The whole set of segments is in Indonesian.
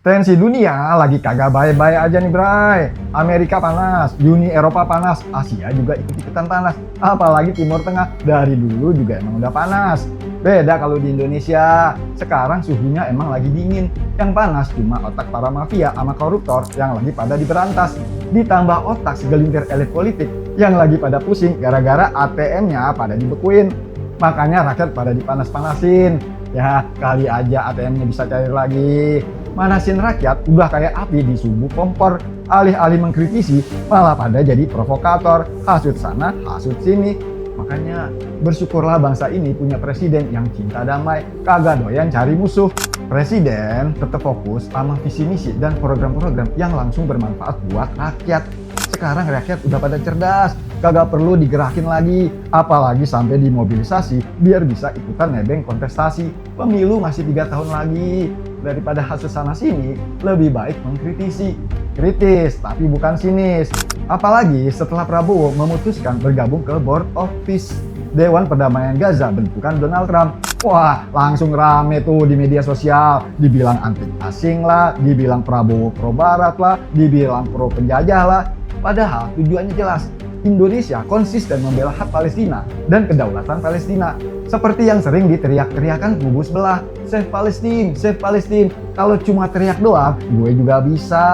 Tensi dunia lagi kagak baik-baik aja nih, Bray. Amerika panas, Uni Eropa panas, Asia juga ikut-ikutan panas. Apalagi Timur Tengah, dari dulu juga emang udah panas. Beda kalau di Indonesia, sekarang suhunya emang lagi dingin. Yang panas cuma otak para mafia sama koruptor yang lagi pada diberantas. Ditambah otak segelintir elit politik yang lagi pada pusing gara-gara ATM-nya pada dibekuin. Makanya rakyat pada dipanas-panasin. Ya, kali aja ATM-nya bisa cair lagi. Manasin rakyat udah kayak api di subuh kompor. Alih-alih mengkritisi, malah pada jadi provokator. Hasut sana, hasut sini. Makanya bersyukurlah bangsa ini punya presiden yang cinta damai, kagak doyan cari musuh. Presiden tetap fokus sama visi misi dan program-program yang langsung bermanfaat buat rakyat. Sekarang rakyat udah pada cerdas, kagak perlu digerakin lagi, apalagi sampai dimobilisasi biar bisa ikutan nebeng kontestasi. Pemilu masih 3 tahun lagi. Daripada hasut sana sini, lebih baik mengkritisi. Kritis, tapi bukan sinis. Apalagi setelah Prabowo memutuskan bergabung ke Board of Peace, Dewan Perdamaian Gaza bentukan Donald Trump. Wah, langsung rame tuh di media sosial. Dibilang anti asing lah, dibilang Prabowo pro barat lah, dibilang pro penjajah lah. Padahal tujuannya jelas. Indonesia konsisten membela hak Palestina dan kedaulatan Palestina. Seperti yang sering diteriak-teriakan kubu sebelah, Save Palestine, Save Palestine. Kalau cuma teriak doang, gue juga bisa.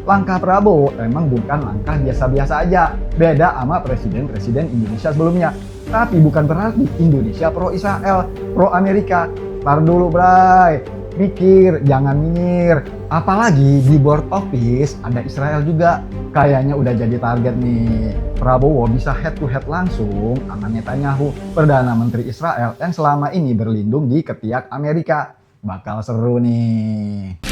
Langkah Prabowo emang bukan langkah biasa-biasa aja. Beda sama presiden-presiden Indonesia sebelumnya. Tapi bukan berarti Indonesia pro Israel, pro Amerika. Tar dulu, Bray. Mikir, jangan nyinyir. Apalagi di Board of Peace ada Israel juga. Kayaknya udah jadi target nih. Prabowo bisa head to head langsung sama Netanyahu, Perdana Menteri Israel yang selama ini berlindung di ketiak Amerika. Bakal seru nih.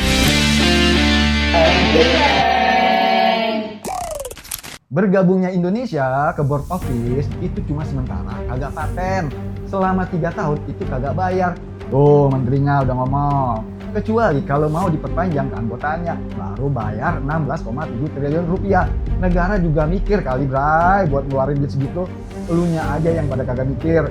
Bergabungnya Indonesia ke Board of Peace itu cuma sementara, kagak paten. Selama 3 tahun itu kagak bayar. Tuh menterinya udah ngomong. Kecuali kalau mau diperpanjang keanggotaannya, baru bayar 16,7 triliun rupiah. Negara juga mikir kali, Bray, buat ngeluarin duit segitu. Elunya aja yang pada kagak mikir.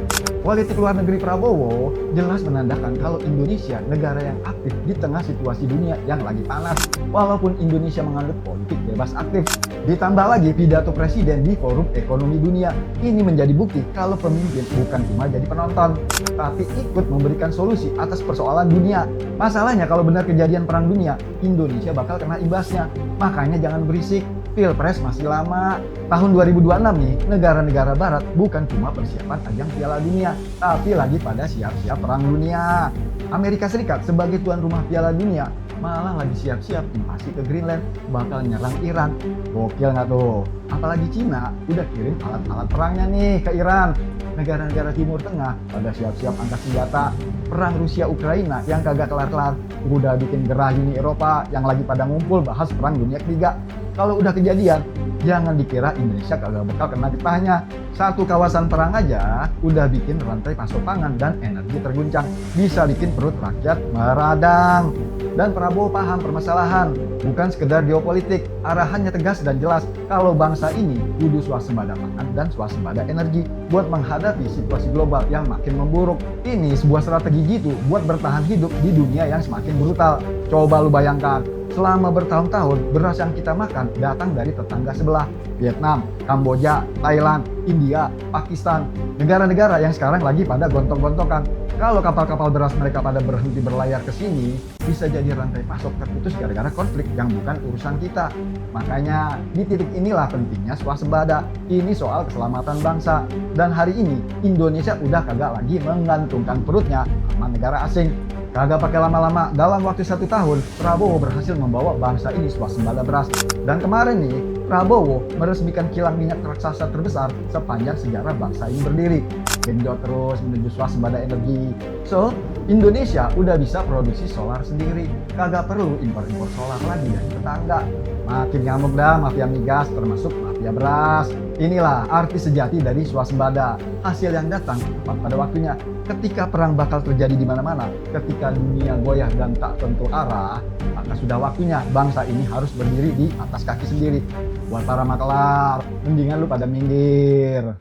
Politik luar negeri Prabowo jelas menandakan kalau Indonesia negara yang aktif di tengah situasi dunia yang lagi panas. Walaupun Indonesia menganut politik bebas aktif. Ditambah lagi pidato presiden di Forum Ekonomi Dunia. Ini menjadi bukti kalau pemimpin bukan cuma jadi penonton, tapi ikut memberikan solusi atas persoalan dunia. Masalahnya kalau benar kejadian perang dunia, Indonesia bakal kena imbasnya. Makanya jangan berisik. Pilpres masih lama. Tahun 2026 nih, negara-negara barat bukan cuma persiapan ajang Piala Dunia, tapi lagi pada siap-siap perang dunia. Amerika Serikat sebagai tuan rumah Piala Dunia malah lagi siap-siap invasi ke Greenland, bakal nyerang Iran. Gokil nggak tuh? Apalagi Cina udah kirim alat-alat perangnya nih ke Iran. Negara-negara Timur Tengah pada siap-siap angkat senjata. Perang Rusia-Ukraina yang kagak kelar-kelar. Udah bikin gerah Uni Eropa yang lagi pada ngumpul bahas perang dunia ketiga. Kalau udah kejadian, jangan dikira Indonesia kagak bakal kena getahnya. Satu kawasan perang aja udah bikin rantai pasok pangan dan energi terguncang. Bisa bikin perut rakyat meradang. Dan Prabowo paham permasalahan, bukan sekedar geopolitik. Arahannya tegas dan jelas kalau bangsa ini kudu swasembada pangan dan swasembada energi buat menghadapi situasi global yang makin memburuk. Ini sebuah strategi gitu buat bertahan hidup di dunia yang semakin brutal. Coba lu bayangkan, selama bertahun-tahun beras yang kita makan datang dari tetangga sebelah. Vietnam, Kamboja, Thailand, India, Pakistan. Negara-negara yang sekarang lagi pada gontok-gontokan. Kalau kapal-kapal beras mereka pada berhenti berlayar ke sini, bisa jadi rantai pasok terputus gara-gara konflik yang bukan urusan kita. Makanya di titik inilah pentingnya swasembada. Ini soal keselamatan bangsa. Dan hari ini Indonesia udah kagak lagi menggantungkan perutnya sama negara asing. Kagak pakai lama-lama, dalam waktu 1 tahun, Prabowo berhasil membawa bangsa ini swasembada beras. Dan kemarin nih, Prabowo meresmikan kilang minyak raksasa terbesar sepanjang sejarah bangsa ini berdiri. Genjot terus menuju swasembada energi. So, Indonesia udah bisa produksi solar sendiri. Kagak perlu impor-impor solar lagi dari tetangga. Makin nyamuk dah mafia migas termasuk mafia beras. Inilah arti sejati dari swasembada. Hasil yang datang tepat pada waktunya. Ketika perang bakal terjadi di mana-mana, ketika dunia goyah dan tak tentu arah, maka sudah waktunya bangsa ini harus berdiri di atas kaki sendiri. Buat para makelar, mendingan lu pada minggir.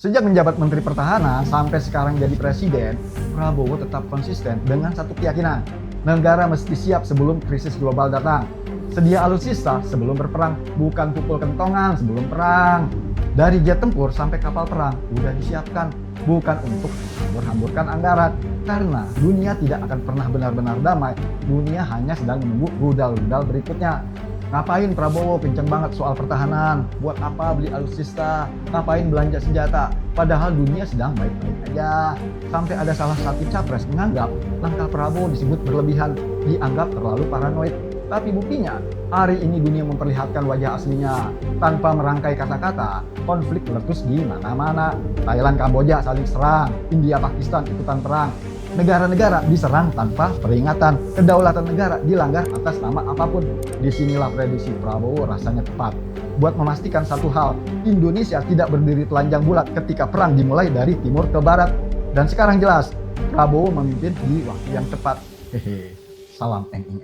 Sejak menjabat Menteri Pertahanan sampai sekarang jadi Presiden, Prabowo tetap konsisten dengan satu keyakinan. Negara mesti siap sebelum krisis global datang. Sedia alutsista sebelum berperang, bukan pukul kentongan sebelum perang. Dari jet tempur sampai kapal perang udah disiapkan, bukan untuk hambur-hamburkan anggaran. Karena dunia tidak akan pernah benar-benar damai, dunia hanya sedang menunggu rudal-rudal berikutnya. Ngapain Prabowo kenceng banget soal pertahanan? Buat apa beli alutsista? Ngapain belanja senjata? Padahal dunia sedang baik-baik aja. Sampai ada salah satu capres menganggap langkah Prabowo disebut berlebihan, dianggap terlalu paranoid. Tapi buktinya, hari ini dunia memperlihatkan wajah aslinya. Tanpa merangkai kata-kata, konflik meletus di mana-mana. Thailand, Kamboja saling serang, India, Pakistan ikutan perang. Negara-negara diserang tanpa peringatan. Kedaulatan negara dilanggar atas nama apapun. Disinilah prediksi Prabowo rasanya tepat. Buat memastikan satu hal, Indonesia tidak berdiri telanjang bulat ketika perang dimulai dari timur ke barat. Dan sekarang jelas, Prabowo memimpin di waktu yang tepat. Hehe, salam eng.